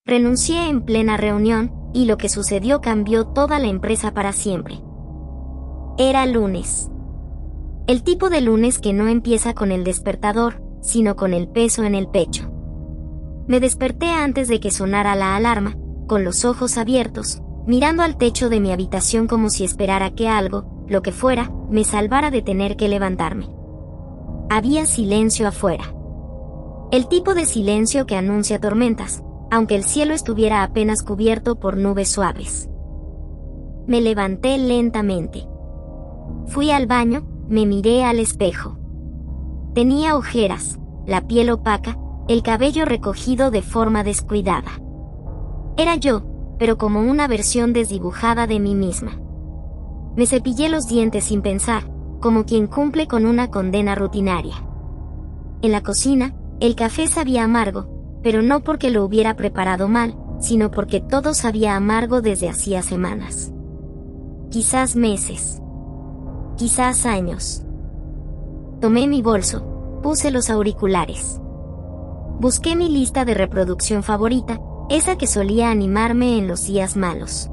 Renuncié en plena reunión, y lo que sucedió cambió toda la empresa para siempre. Era lunes. El tipo de lunes que no empieza con el despertador, sino con el peso en el pecho. Me desperté antes de que sonara la alarma, con los ojos abiertos, mirando al techo de mi habitación como si esperara que algo, lo que fuera, me salvara de tener que levantarme. Había silencio afuera. El tipo de silencio que anuncia tormentas, aunque el cielo estuviera apenas cubierto por nubes suaves. Me levanté lentamente. Fui al baño, me miré al espejo. Tenía ojeras, la piel opaca, el cabello recogido de forma descuidada. Era yo, pero como una versión desdibujada de mí misma. Me cepillé los dientes sin pensar, como quien cumple con una condena rutinaria. En la cocina, el café sabía amargo, pero no porque lo hubiera preparado mal, sino porque todo sabía amargo desde hacía semanas. Quizás meses. Quizás años. Tomé mi bolso, puse los auriculares. Busqué mi lista de reproducción favorita, esa que solía animarme en los días malos.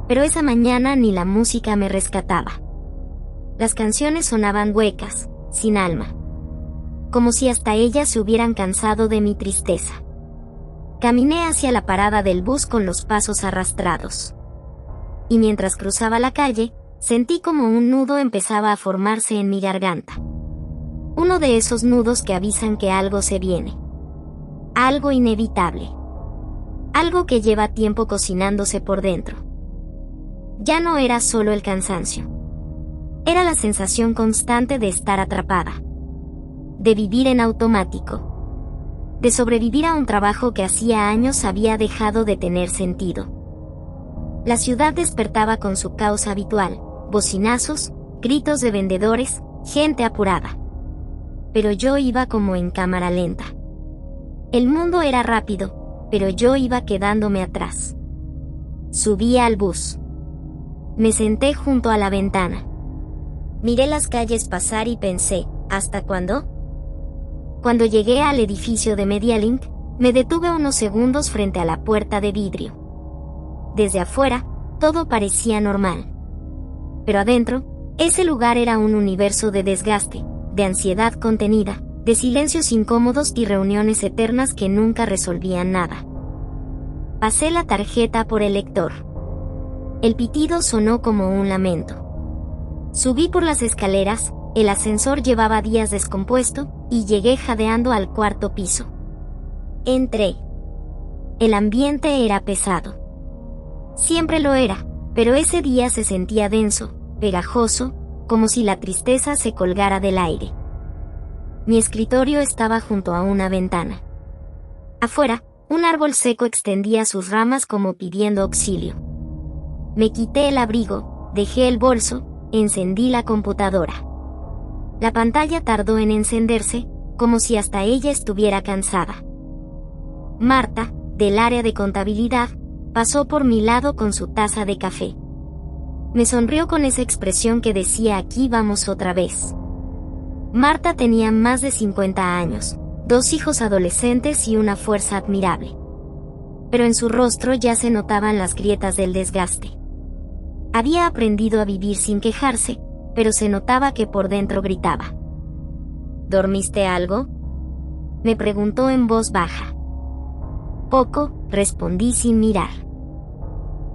Pero esa mañana ni la música me rescataba. Las canciones sonaban huecas, sin alma. Como si hasta ellas se hubieran cansado de mi tristeza. Caminé hacia la parada del bus con los pasos arrastrados. Y mientras cruzaba la calle, sentí como un nudo empezaba a formarse en mi garganta. Uno de esos nudos que avisan que algo se viene. Algo inevitable. Algo que lleva tiempo cocinándose por dentro. Ya no era solo el cansancio. Era la sensación constante de estar atrapada. De vivir en automático. De sobrevivir a un trabajo que hacía años había dejado de tener sentido. La ciudad despertaba con su caos habitual, bocinazos, gritos de vendedores, gente apurada. Pero yo iba como en cámara lenta. El mundo era rápido, pero yo iba quedándome atrás. Subí al bus. Me senté junto a la ventana. Miré las calles pasar y pensé, ¿hasta cuándo? Cuando llegué al edificio de Medialink, me detuve unos segundos frente a la puerta de vidrio. Desde afuera, todo parecía normal. Pero adentro, ese lugar era un universo de desgaste, de ansiedad contenida, de silencios incómodos y reuniones eternas que nunca resolvían nada. Pasé la tarjeta por el lector. El pitido sonó como un lamento. Subí por las escaleras, el ascensor llevaba días descompuesto, y llegué jadeando al cuarto piso. Entré. El ambiente era pesado. Siempre lo era, pero ese día se sentía denso, pegajoso, como si la tristeza se colgara del aire. Mi escritorio estaba junto a una ventana. Afuera, un árbol seco extendía sus ramas como pidiendo auxilio. Me quité el abrigo, dejé el bolso, encendí la computadora. La pantalla tardó en encenderse, como si hasta ella estuviera cansada. Marta, del área de contabilidad, pasó por mi lado con su taza de café. Me sonrió con esa expresión que decía aquí vamos otra vez. Marta tenía más de 50 años, 2 hijos adolescentes y una fuerza admirable. Pero en su rostro ya se notaban las grietas del desgaste. Había aprendido a vivir sin quejarse, pero se notaba que por dentro gritaba. ¿Dormiste algo?, me preguntó en voz baja. Poco, respondí sin mirar.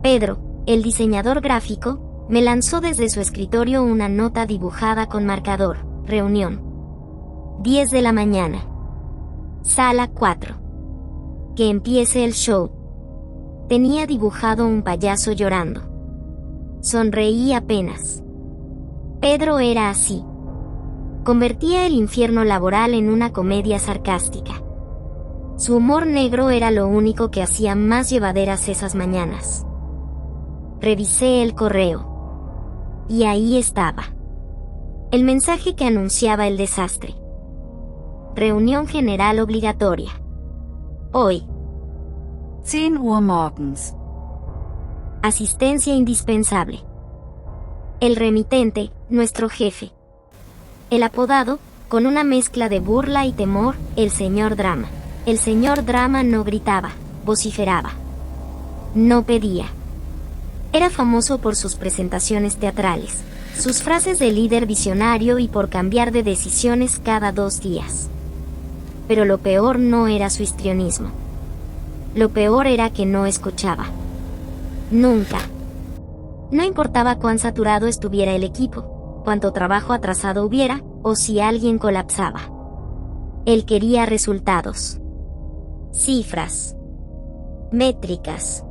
Pedro, el diseñador gráfico, me lanzó desde su escritorio una nota dibujada con marcador. Reunión. 10 de la mañana. Sala 4. Que empiece el show. Tenía dibujado un payaso llorando. Sonreí apenas. Pedro era así. Convertía el infierno laboral en una comedia sarcástica. Su humor negro era lo único que hacía más llevaderas esas mañanas. Revisé el correo. Y ahí estaba. El mensaje que anunciaba el desastre. Reunión general obligatoria. Hoy. 10 Uhr morgens. Asistencia indispensable. El remitente, nuestro jefe. El apodado, con una mezcla de burla y temor, el señor Drama. El señor Drama no gritaba, vociferaba. No pedía. Era famoso por sus presentaciones teatrales, sus frases de líder visionario y por cambiar de decisiones cada 2 días. Pero lo peor no era su histrionismo. Lo peor era que no escuchaba. Nunca. No importaba cuán saturado estuviera el equipo, cuánto trabajo atrasado hubiera, o si alguien colapsaba. Él quería resultados. Cifras. Métricas.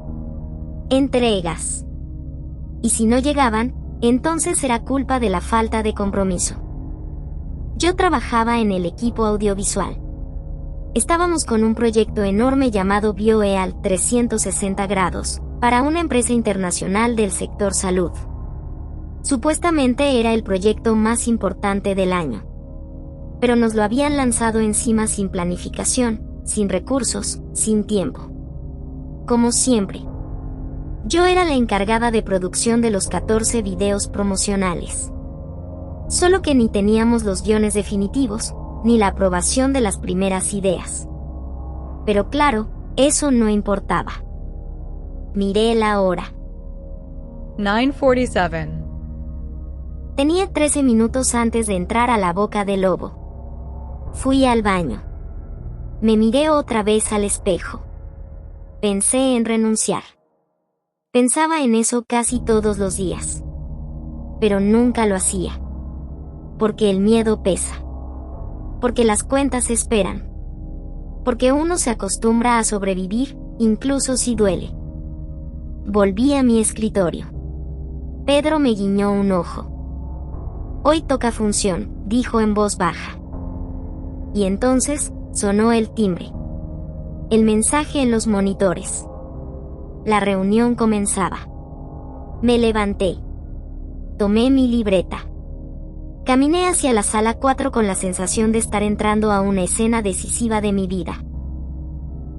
Entregas. Y si no llegaban, entonces era culpa de la falta de compromiso. Yo trabajaba en el equipo audiovisual. Estábamos con un proyecto enorme llamado BioEAL 360 grados, para una empresa internacional del sector salud. Supuestamente era el proyecto más importante del año. Pero nos lo habían lanzado encima sin planificación, sin recursos, sin tiempo. Como siempre. Yo era la encargada de producción de los 14 videos promocionales. Solo que ni teníamos los guiones definitivos, ni la aprobación de las primeras ideas. Pero claro, eso no importaba. Miré la hora. 9:47. Tenía 13 minutos antes de entrar a la boca del lobo. Fui al baño. Me miré otra vez al espejo. Pensé en renunciar. Pensaba en eso casi todos los días. Pero nunca lo hacía. Porque el miedo pesa. Porque las cuentas esperan. Porque uno se acostumbra a sobrevivir, incluso si duele. Volví a mi escritorio. Pedro me guiñó un ojo. Hoy toca función, dijo en voz baja. Y entonces, sonó el timbre. El mensaje en los monitores. La reunión comenzaba. Me levanté. Tomé mi libreta. Caminé hacia la sala 4 con la sensación de estar entrando a una escena decisiva de mi vida.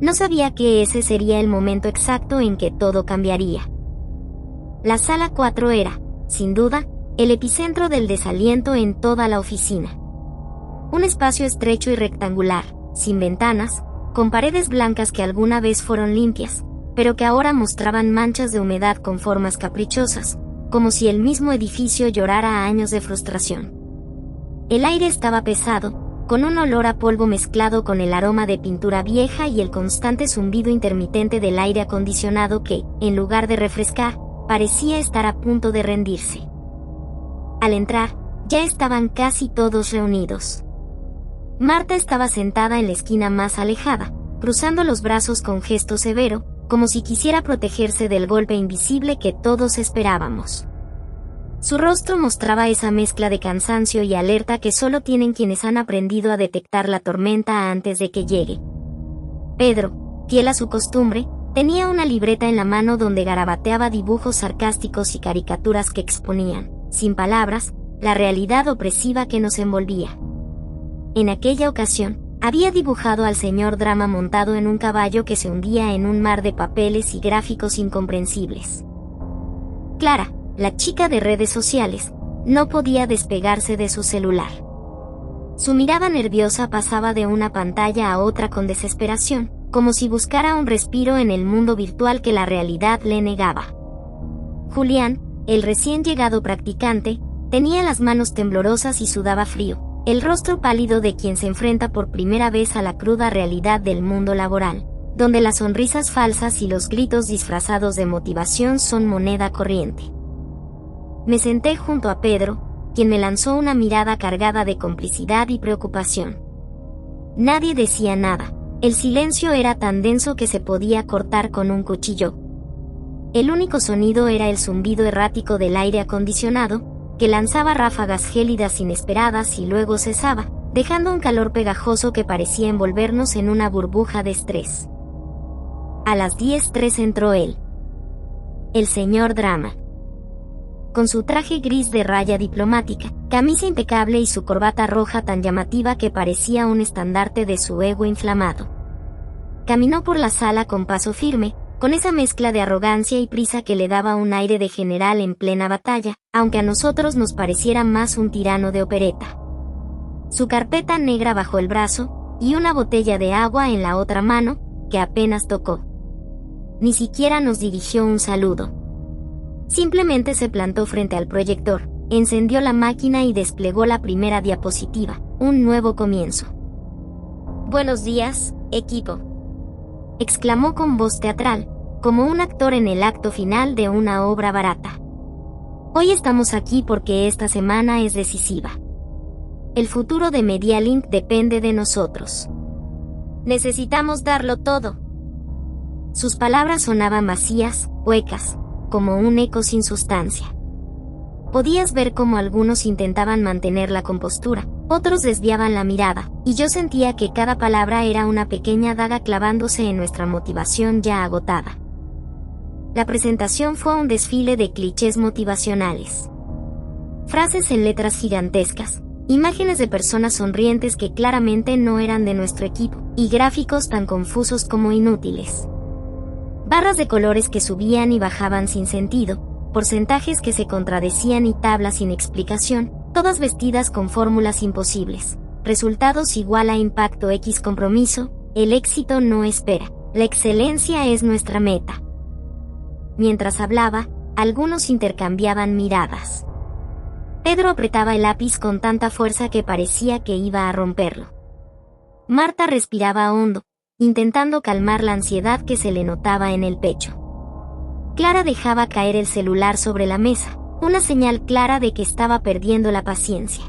No sabía que ese sería el momento exacto en que todo cambiaría. La sala 4 era, sin duda, el epicentro del desaliento en toda la oficina. Un espacio estrecho y rectangular, sin ventanas, con paredes blancas que alguna vez fueron limpias, pero que ahora mostraban manchas de humedad con formas caprichosas, como si el mismo edificio llorara a años de frustración. El aire estaba pesado, con un olor a polvo mezclado con el aroma de pintura vieja y el constante zumbido intermitente del aire acondicionado que, en lugar de refrescar, parecía estar a punto de rendirse. Al entrar, ya estaban casi todos reunidos. Marta estaba sentada en la esquina más alejada, cruzando los brazos con gesto severo, como si quisiera protegerse del golpe invisible que todos esperábamos. Su rostro mostraba esa mezcla de cansancio y alerta que solo tienen quienes han aprendido a detectar la tormenta antes de que llegue. Pedro, fiel a su costumbre, tenía una libreta en la mano donde garabateaba dibujos sarcásticos y caricaturas que exponían, sin palabras, la realidad opresiva que nos envolvía. En aquella ocasión, había dibujado al señor Drama montado en un caballo que se hundía en un mar de papeles y gráficos incomprensibles. Clara, la chica de redes sociales, no podía despegarse de su celular. Su mirada nerviosa pasaba de una pantalla a otra con desesperación, como si buscara un respiro en el mundo virtual que la realidad le negaba. Julián, el recién llegado practicante, tenía las manos temblorosas y sudaba frío, el rostro pálido de quien se enfrenta por primera vez a la cruda realidad del mundo laboral, donde las sonrisas falsas y los gritos disfrazados de motivación son moneda corriente. Me senté junto a Pedro, quien me lanzó una mirada cargada de complicidad y preocupación. Nadie decía nada, el silencio era tan denso que se podía cortar con un cuchillo. El único sonido era el zumbido errático del aire acondicionado, que lanzaba ráfagas gélidas inesperadas y luego cesaba, dejando un calor pegajoso que parecía envolvernos en una burbuja de estrés. A las 10:03 entró él. El señor Drama. Con su traje gris de raya diplomática, camisa impecable y su corbata roja tan llamativa que parecía un estandarte de su ego inflamado. Caminó por la sala con paso firme, con esa mezcla de arrogancia y prisa que le daba un aire de general en plena batalla, aunque a nosotros nos pareciera más un tirano de opereta. Su carpeta negra bajo el brazo, y una botella de agua en la otra mano, que apenas tocó. Ni siquiera nos dirigió un saludo. Simplemente se plantó frente al proyector, encendió la máquina y desplegó la primera diapositiva, un nuevo comienzo. «Buenos días, equipo», exclamó con voz teatral, como un actor en el acto final de una obra barata. «Hoy estamos aquí porque esta semana es decisiva. El futuro de Medialink depende de nosotros. Necesitamos darlo todo». Sus palabras sonaban vacías, huecas, como un eco sin sustancia. Podías ver cómo algunos intentaban mantener la compostura, otros desviaban la mirada, y yo sentía que cada palabra era una pequeña daga clavándose en nuestra motivación ya agotada. La presentación fue un desfile de clichés motivacionales. Frases en letras gigantescas, imágenes de personas sonrientes que claramente no eran de nuestro equipo, y gráficos tan confusos como inútiles. Barras de colores que subían y bajaban sin sentido, porcentajes que se contradecían y tablas sin explicación, todas vestidas con fórmulas imposibles. Resultados igual a impacto X compromiso, el éxito no espera, la excelencia es nuestra meta. Mientras hablaba, algunos intercambiaban miradas. Pedro apretaba el lápiz con tanta fuerza que parecía que iba a romperlo. Marta respiraba hondo, intentando calmar la ansiedad que se le notaba en el pecho. Clara dejaba caer el celular sobre la mesa, una señal clara de que estaba perdiendo la paciencia.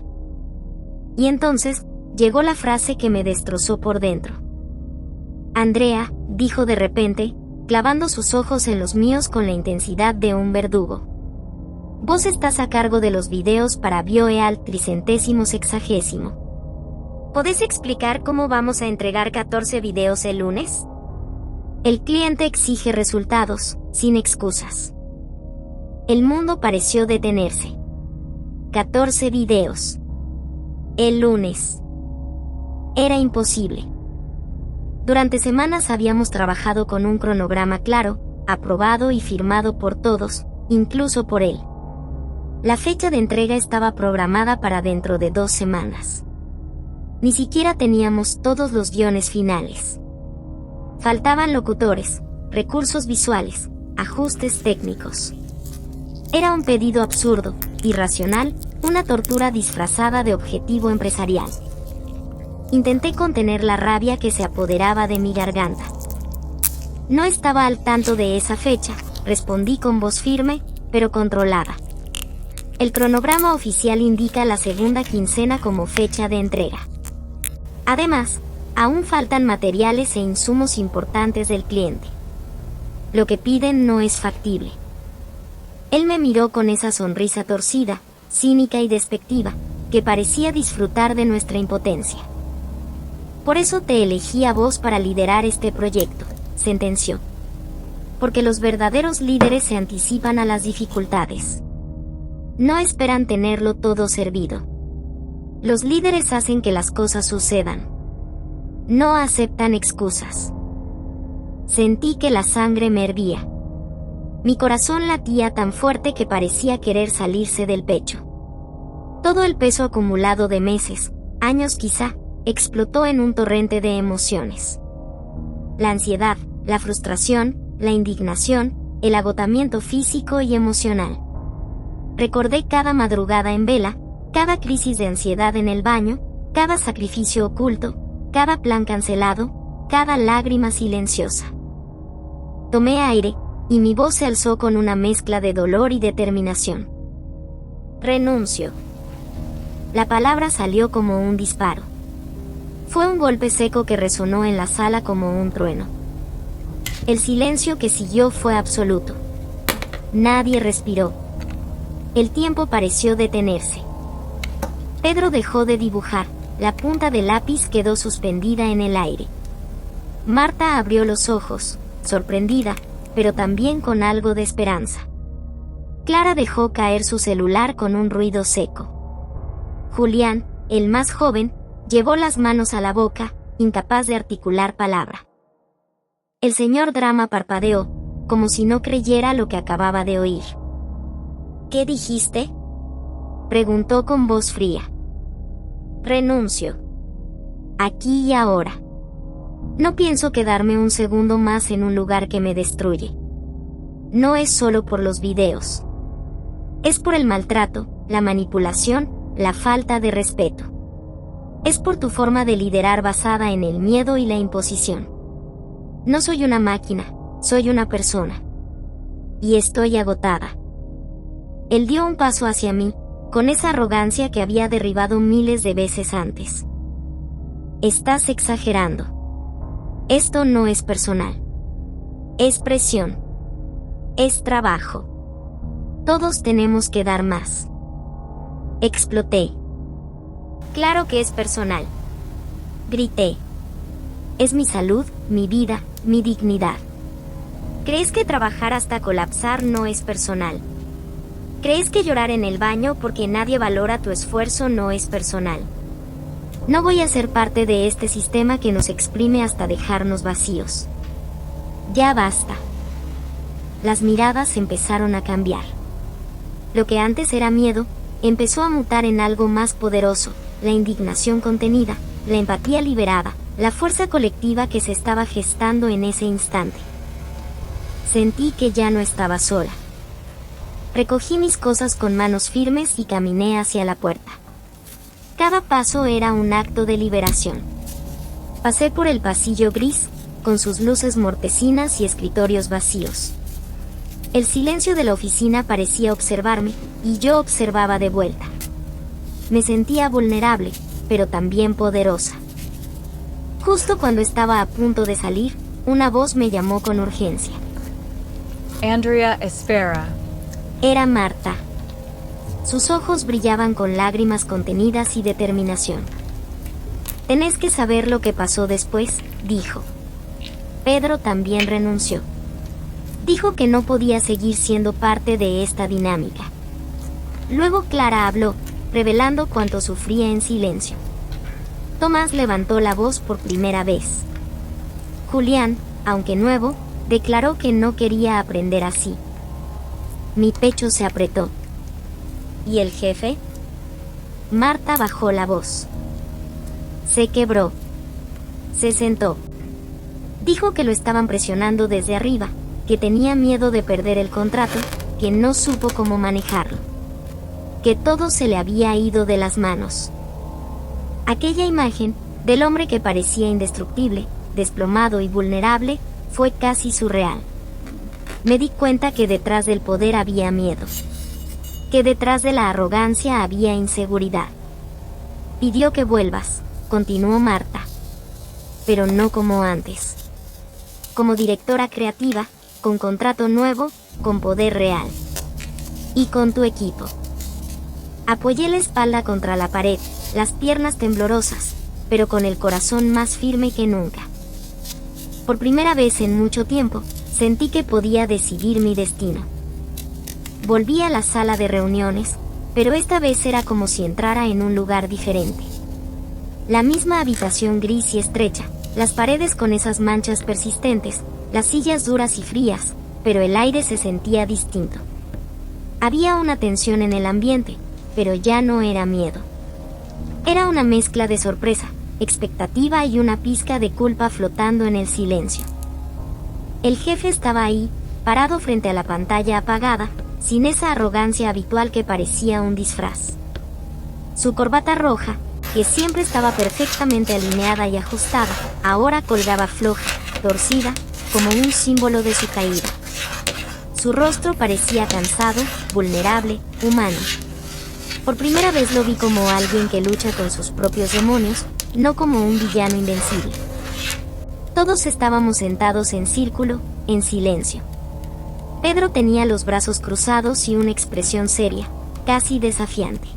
Y entonces, llegó la frase que me destrozó por dentro. «Andrea», dijo de repente, clavando sus ojos en los míos con la intensidad de un verdugo. «Vos estás a cargo de los videos para BioEal 360. ¿Podés explicar cómo vamos a entregar 14 videos el lunes? El cliente exige resultados, sin excusas». El mundo pareció detenerse. 14 videos. El lunes. Era imposible. Durante semanas habíamos trabajado con un cronograma claro, aprobado y firmado por todos, incluso por él. La fecha de entrega estaba programada para dentro de 2 semanas. Ni siquiera teníamos todos los guiones finales. Faltaban locutores, recursos visuales, ajustes técnicos. Era un pedido absurdo, irracional, una tortura disfrazada de objetivo empresarial. Intenté contener la rabia que se apoderaba de mi garganta. «No estaba al tanto de esa fecha», respondí con voz firme, pero controlada. «El cronograma oficial indica la segunda quincena como fecha de entrega. Además, aún faltan materiales e insumos importantes del cliente. Lo que piden no es factible». Él me miró con esa sonrisa torcida, cínica y despectiva, que parecía disfrutar de nuestra impotencia. «Por eso te elegí a vos para liderar este proyecto», sentenció. «Porque los verdaderos líderes se anticipan a las dificultades. No esperan tenerlo todo servido. Los líderes hacen que las cosas sucedan. No aceptan excusas». Sentí que la sangre me hervía. Mi corazón latía tan fuerte que parecía querer salirse del pecho. Todo el peso acumulado de meses, años quizá, explotó en un torrente de emociones. La ansiedad, la frustración, la indignación, el agotamiento físico y emocional. Recordé cada madrugada en vela, cada crisis de ansiedad en el baño, cada sacrificio oculto, cada plan cancelado, cada lágrima silenciosa. Tomé aire, y mi voz se alzó con una mezcla de dolor y determinación. «Renuncio». La palabra salió como un disparo. Fue un golpe seco que resonó en la sala como un trueno. El silencio que siguió fue absoluto. Nadie respiró. El tiempo pareció detenerse. Pedro dejó de dibujar, la punta del lápiz quedó suspendida en el aire. Marta abrió los ojos, sorprendida, pero también con algo de esperanza. Clara dejó caer su celular con un ruido seco. Julián, el más joven, llevó las manos a la boca, incapaz de articular palabra. El señor Drama parpadeó, como si no creyera lo que acababa de oír. «¿Qué dijiste?», preguntó con voz fría. «Renuncio. Aquí y ahora». No pienso quedarme un segundo más en un lugar que me destruye. No es solo por los videos. Es por el maltrato, la manipulación, la falta de respeto. Es por tu forma de liderar basada en el miedo y la imposición. No soy una máquina, soy una persona. Y estoy agotada. Él dio un paso hacia mí, con esa arrogancia que había derribado miles de veces antes. Estás exagerando. Esto no es personal. Es presión. Es trabajo. Todos tenemos que dar más. Exploté. Claro que es personal. Grité. Es mi salud, mi vida, mi dignidad. ¿Crees que trabajar hasta colapsar no es personal? ¿Crees que llorar en el baño porque nadie valora tu esfuerzo no es personal? No voy a ser parte de este sistema que nos exprime hasta dejarnos vacíos. Ya basta. Las miradas empezaron a cambiar. Lo que antes era miedo, empezó a mutar en algo más poderoso, la indignación contenida, la empatía liberada, la fuerza colectiva que se estaba gestando en ese instante. Sentí que ya no estaba sola. Recogí mis cosas con manos firmes y caminé hacia la puerta. Cada paso era un acto de liberación. Pasé por el pasillo gris, con sus luces mortecinas y escritorios vacíos. El silencio de la oficina parecía observarme, y yo observaba de vuelta. Me sentía vulnerable, pero también poderosa. Justo cuando estaba a punto de salir, una voz me llamó con urgencia. Andrea, espera. Era Marta. Sus ojos brillaban con lágrimas contenidas y determinación. Tenés que saber lo que pasó después, dijo. Pedro también renunció. Dijo que no podía seguir siendo parte de esta dinámica. Luego Clara habló, revelando cuánto sufría en silencio. Tomás levantó la voz por primera vez. Julián, aunque nuevo, declaró que no quería aprender así. Mi pecho se apretó. ¿Y el jefe? Marta bajó la voz. Se quebró. Se sentó. Dijo que lo estaban presionando desde arriba, que tenía miedo de perder el contrato, que no supo cómo manejarlo. Que todo se le había ido de las manos. Aquella imagen, del hombre que parecía indestructible, desplomado y vulnerable, fue casi surreal. Me di cuenta que detrás del poder había miedo. Que detrás de la arrogancia había inseguridad. Pidió que vuelvas, continuó Marta. Pero no como antes. Como directora creativa, con contrato nuevo, con poder real. Y con tu equipo. Apoyé la espalda contra la pared, las piernas temblorosas, pero con el corazón más firme que nunca. Por primera vez en mucho tiempo, sentí que podía decidir mi destino. Volví a la sala de reuniones, pero esta vez era como si entrara en un lugar diferente. La misma habitación gris y estrecha, las paredes con esas manchas persistentes, las sillas duras y frías, pero el aire se sentía distinto. Había una tensión en el ambiente, pero ya no era miedo. Era una mezcla de sorpresa, expectativa y una pizca de culpa flotando en el silencio. El jefe estaba ahí, parado frente a la pantalla apagada, sin esa arrogancia habitual que parecía un disfraz. Su corbata roja, que siempre estaba perfectamente alineada y ajustada, ahora colgaba floja, torcida, como un símbolo de su caída. Su rostro parecía cansado, vulnerable, humano. Por primera vez lo vi como alguien que lucha con sus propios demonios, no como un villano invencible. Todos estábamos sentados en círculo, en silencio. Pedro tenía los brazos cruzados y una expresión seria, casi desafiante.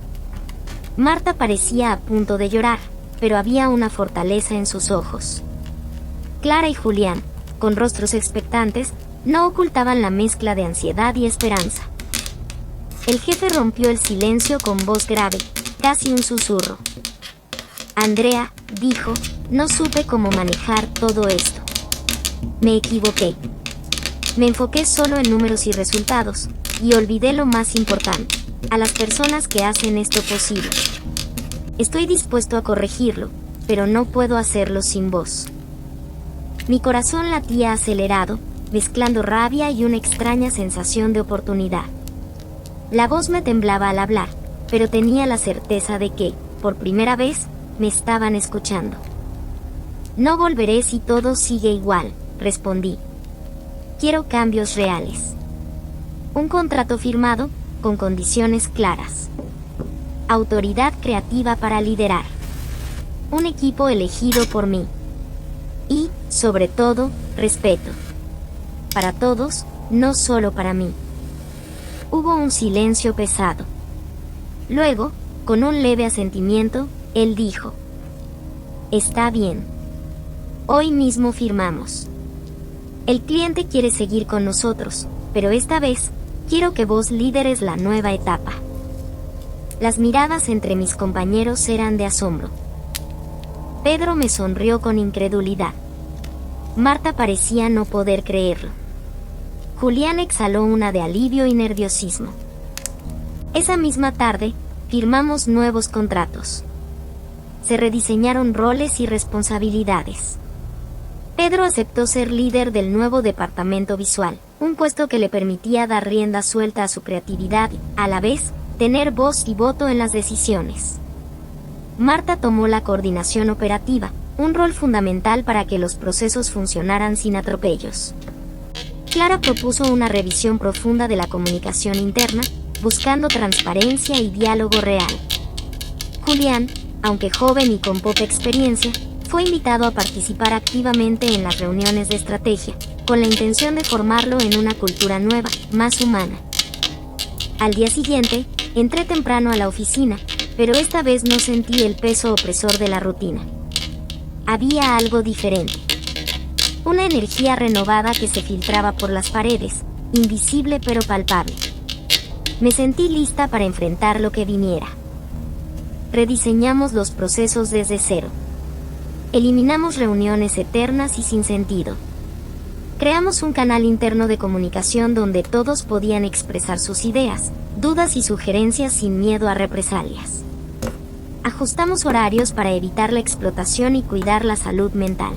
Marta parecía a punto de llorar, pero había una fortaleza en sus ojos. Clara y Julián, con rostros expectantes, no ocultaban la mezcla de ansiedad y esperanza. El jefe rompió el silencio con voz grave, casi un susurro. Andrea, dijo, no supe cómo manejar todo esto. Me equivoqué. Me enfoqué solo en números y resultados, y olvidé lo más importante, a las personas que hacen esto posible. Estoy dispuesto a corregirlo, pero no puedo hacerlo sin vos. Mi corazón latía acelerado, mezclando rabia y una extraña sensación de oportunidad. La voz me temblaba al hablar, pero tenía la certeza de que, por primera vez, me estaban escuchando. No volveré si todo sigue igual, respondí. Quiero cambios reales. Un contrato firmado, con condiciones claras. Autoridad creativa para liderar. Un equipo elegido por mí. Y, sobre todo, respeto. Para todos, no solo para mí. Hubo un silencio pesado. Luego, con un leve asentimiento, él dijo: Está bien. Hoy mismo firmamos. El cliente quiere seguir con nosotros, pero esta vez, quiero que vos lideres la nueva etapa. Las miradas entre mis compañeros eran de asombro. Pedro me sonrió con incredulidad. Marta parecía no poder creerlo. Julián exhaló una de alivio y nerviosismo. Esa misma tarde, firmamos nuevos contratos. Se rediseñaron roles y responsabilidades. Pedro aceptó ser líder del nuevo departamento visual, un puesto que le permitía dar rienda suelta a su creatividad y, a la vez, tener voz y voto en las decisiones. Marta tomó la coordinación operativa, un rol fundamental para que los procesos funcionaran sin atropellos. Clara propuso una revisión profunda de la comunicación interna, buscando transparencia y diálogo real. Julián, aunque joven y con poca experiencia, fue invitado a participar activamente en las reuniones de estrategia, con la intención de formarlo en una cultura nueva, más humana. Al día siguiente, entré temprano a la oficina, pero esta vez no sentí el peso opresor de la rutina. Había algo diferente. Una energía renovada que se filtraba por las paredes, invisible pero palpable. Me sentí lista para enfrentar lo que viniera. Rediseñamos los procesos desde cero. Eliminamos reuniones eternas y sin sentido. Creamos un canal interno de comunicación donde todos podían expresar sus ideas, dudas y sugerencias sin miedo a represalias. Ajustamos horarios para evitar la explotación y cuidar la salud mental.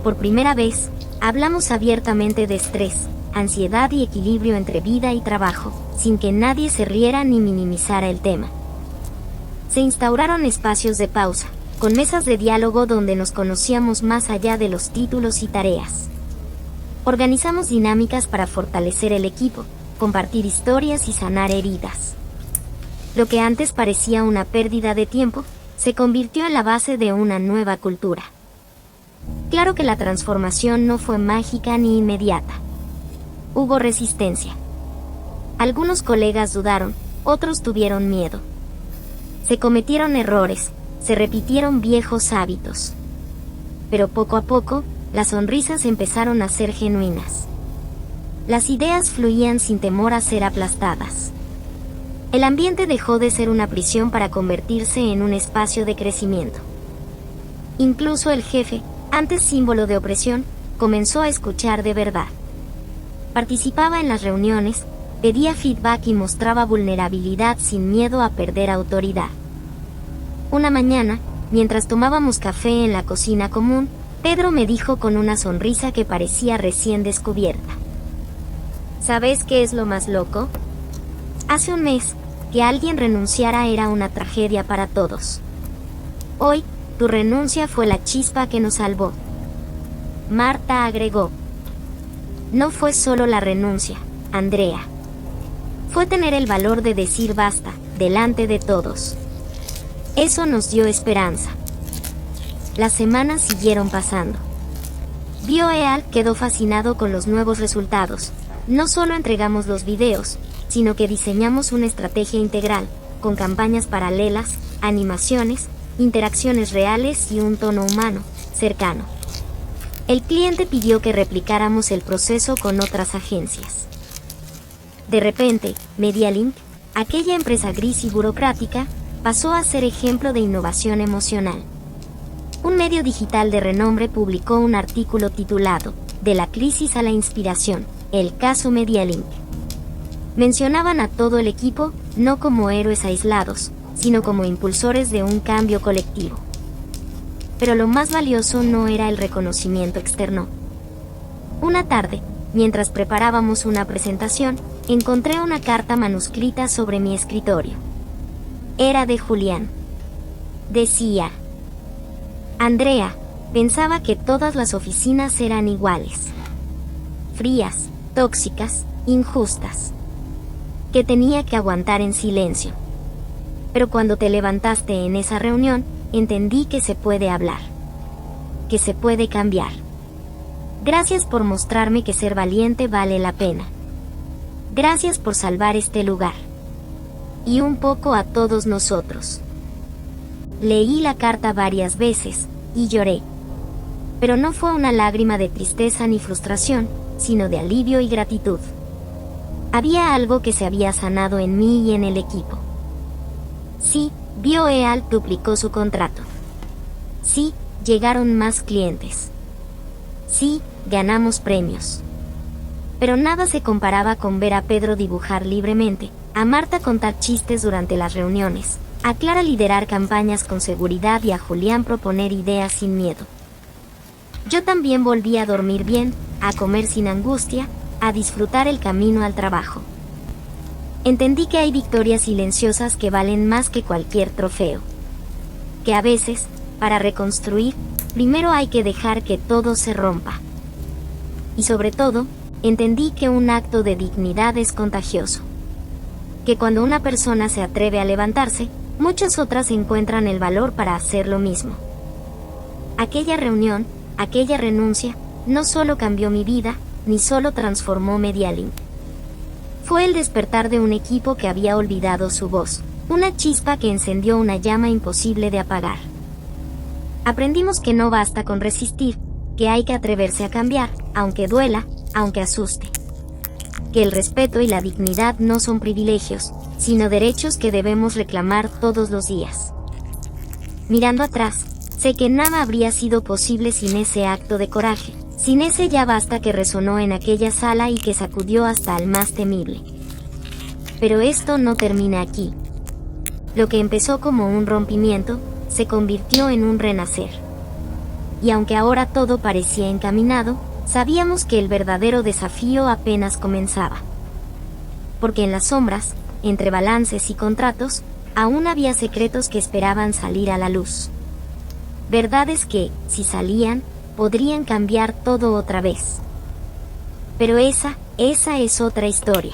Por primera vez, hablamos abiertamente de estrés, ansiedad y equilibrio entre vida y trabajo, sin que nadie se riera ni minimizara el tema. Se instauraron espacios de pausa, con mesas de diálogo donde nos conocíamos más allá de los títulos y tareas. Organizamos dinámicas para fortalecer el equipo, compartir historias y sanar heridas. Lo que antes parecía una pérdida de tiempo, se convirtió en la base de una nueva cultura. Claro que la transformación no fue mágica ni inmediata. Hubo resistencia. Algunos colegas dudaron, otros tuvieron miedo. Se cometieron errores, se repitieron viejos hábitos. Pero poco a poco, las sonrisas empezaron a ser genuinas. Las ideas fluían sin temor a ser aplastadas. El ambiente dejó de ser una prisión para convertirse en un espacio de crecimiento. Incluso el jefe, antes símbolo de opresión, comenzó a escuchar de verdad. Participaba en las reuniones, pedía feedback y mostraba vulnerabilidad sin miedo a perder autoridad. Una mañana, mientras tomábamos café en la cocina común, Pedro me dijo con una sonrisa que parecía recién descubierta: ¿Sabes qué es lo más loco? Hace un mes, que alguien renunciara era una tragedia para todos. Hoy, tu renuncia fue la chispa que nos salvó. Marta agregó: No fue solo la renuncia, Andrea. Fue tener el valor de decir basta, delante de todos. Eso nos dio esperanza. Las semanas siguieron pasando. BioEAL quedó fascinado con los nuevos resultados. No solo entregamos los videos, sino que diseñamos una estrategia integral, con campañas paralelas, animaciones, interacciones reales y un tono humano, cercano. El cliente pidió que replicáramos el proceso con otras agencias. De repente, Medialink, aquella empresa gris y burocrática, pasó a ser ejemplo de innovación emocional. Un medio digital de renombre publicó un artículo titulado De la crisis a la inspiración, el caso Medialink. Mencionaban a todo el equipo, no como héroes aislados, sino como impulsores de un cambio colectivo. Pero lo más valioso no era el reconocimiento externo. Una tarde, mientras preparábamos una presentación, encontré una carta manuscrita sobre mi escritorio. Era de Julián. Decía: Andrea, pensaba que todas las oficinas eran iguales. Frías, tóxicas, injustas. Que tenía que aguantar en silencio. Pero cuando te levantaste en esa reunión, entendí que se puede hablar. Que se puede cambiar. Gracias por mostrarme que ser valiente vale la pena. Gracias por salvar este lugar. Y un poco a todos nosotros. Leí la carta varias veces, y lloré. Pero no fue una lágrima de tristeza ni frustración, sino de alivio y gratitud. Había algo que se había sanado en mí y en el equipo. Sí, BioEal duplicó su contrato. Sí, llegaron más clientes. Sí, ganamos premios. Pero nada se comparaba con ver a Pedro dibujar libremente, a Marta contar chistes durante las reuniones, a Clara liderar campañas con seguridad y a Julián proponer ideas sin miedo. Yo también volví a dormir bien, a comer sin angustia, a disfrutar el camino al trabajo. Entendí que hay victorias silenciosas que valen más que cualquier trofeo. Que a veces, para reconstruir, primero hay que dejar que todo se rompa. Y sobre todo, entendí que un acto de dignidad es contagioso. Que cuando una persona se atreve a levantarse, muchas otras encuentran el valor para hacer lo mismo. Aquella reunión, aquella renuncia, no solo cambió mi vida, ni solo transformó Medialink. Fue el despertar de un equipo que había olvidado su voz, una chispa que encendió una llama imposible de apagar. Aprendimos que no basta con resistir, que hay que atreverse a cambiar, aunque duela, aunque asuste. Que el respeto y la dignidad no son privilegios, sino derechos que debemos reclamar todos los días. Mirando atrás, sé que nada habría sido posible sin ese acto de coraje, sin ese ya basta que resonó en aquella sala y que sacudió hasta al más temible. Pero esto no termina aquí. Lo que empezó como un rompimiento, se convirtió en un renacer. Y aunque ahora todo parecía encaminado, sabíamos que el verdadero desafío apenas comenzaba. Porque en las sombras, entre balances y contratos, aún había secretos que esperaban salir a la luz. Verdades que, si salían, podrían cambiar todo otra vez. Pero esa es otra historia.